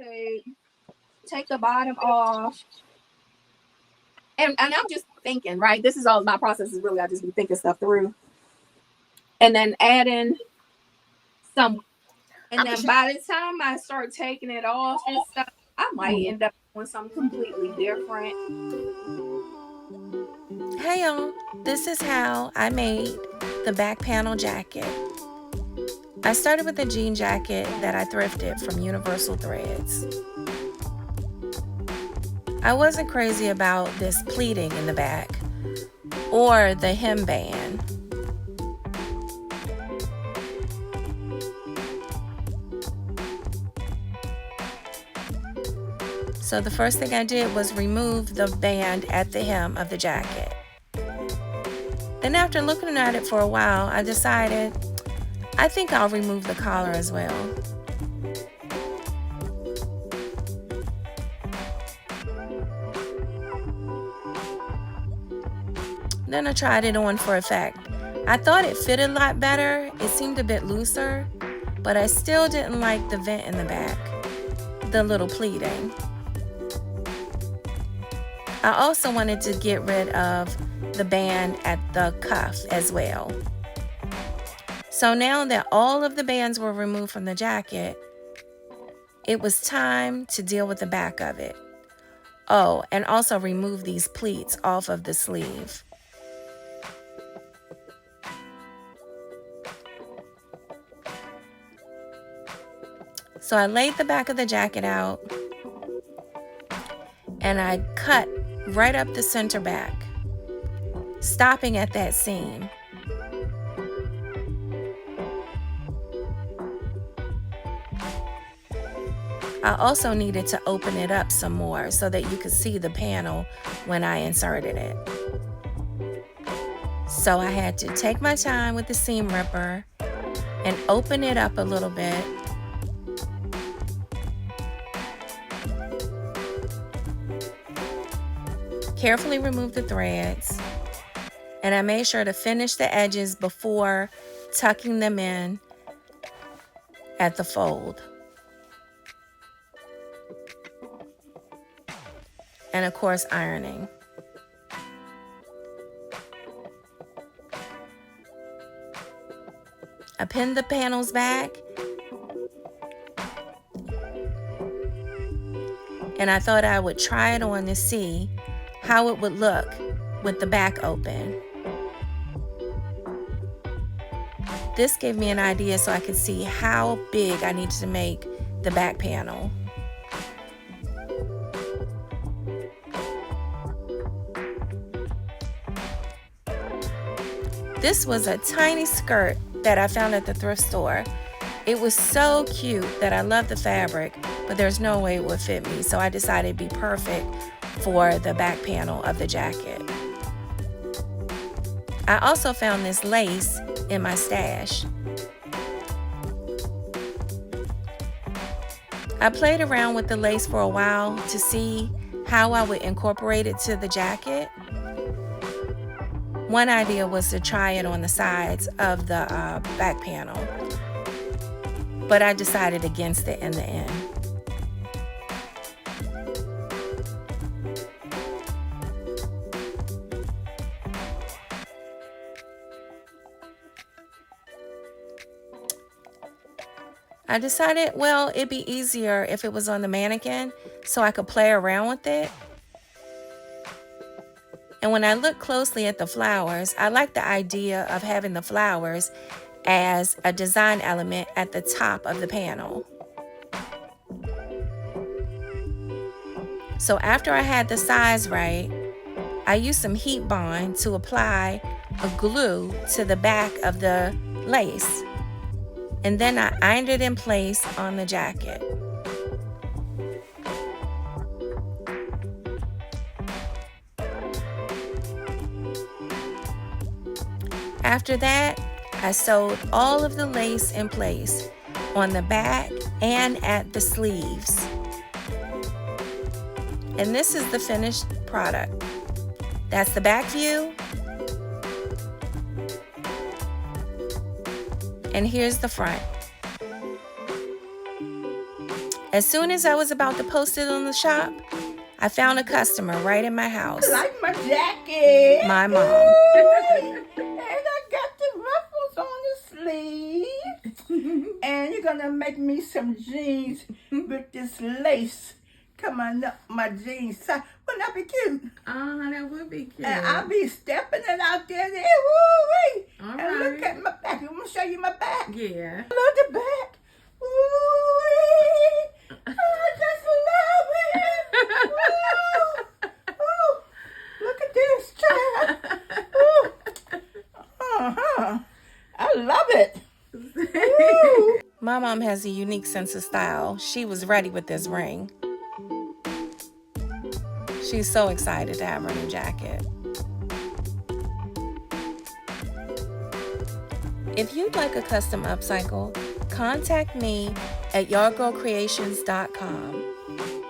could take the bottom off. And I'm just thinking, right? This is all my process is really, I just be thinking stuff through. And then add in some, and then by the time I start taking it off and stuff, I might end up doing something completely different. Hey y'all, this is how I made the back panel jacket. I started with a jean jacket that I thrifted from Universal Threads. I wasn't crazy about this pleating in the back or the hem band. So the first thing I did was remove the band at the hem of the jacket. Then after looking at it for a while, I decided I think I'll remove the collar as well. Then I tried it on for effect. I thought it fitted a lot better. It seemed a bit looser, but I still didn't like the vent in the back, the little pleating. I also wanted to get rid of the band at the cuff as well. So now that all of the bands were removed from the jacket, it was time to deal with the back of it. Oh, and also remove these pleats off of the sleeve. So I laid the back of the jacket out and I cut right up the center back, stopping at that seam. I also needed to open it up some more so that you could see the panel when I inserted it. So I had to take my time with the seam ripper and open it up a little bit. Carefully remove the threads, and I made sure to finish the edges before tucking them in at the fold. And of course, ironing. I pinned the panels back, and I thought I would try it on to see how it would look with the back open. This gave me an idea so I could see how big I needed to make the back panel. This was a tiny skirt that I found at the thrift store. It was so cute that I love the fabric, but there's no way it would fit me, so I decided it'd be perfect for the back panel of the jacket. I also found this lace in my stash. I played around with the lace for a while to see how I would incorporate it to the jacket. One idea was to try it on the sides of the back panel, but I decided against it in the end. I decided, well, it'd be easier if it was on the mannequin so I could play around with it. And when I look closely at the flowers, I like the idea of having the flowers as a design element at the top of the panel. So after I had the size right, I used some heat bond to apply a glue to the back of the lace. And then I ironed it in place on the jacket. After that, I sewed all of the lace in place on the back and at the sleeves. And this is the finished product. That's the back view. And here's the front. As soon as I was about to post it on the shop, I found a customer right in my house. Like my jacket. My mom. And I got the ruffles on the sleeve. And you're gonna make me some jeans with this lace coming up my jeans side. Wouldn't that be cute? That would be cute. And I'll be stepping it out there. Woo-wee. All And right. look at my back. I'm gonna show you my back. Yeah. I love the back. Woo-wee. I just love it. Woo. Woo. Look at this, child. Woo. I love it. Woo. My mom has a unique sense of style. She was ready with this ring. She's so excited to have her new jacket. If you'd like a custom upcycle, contact me at yardgirlcreations.com.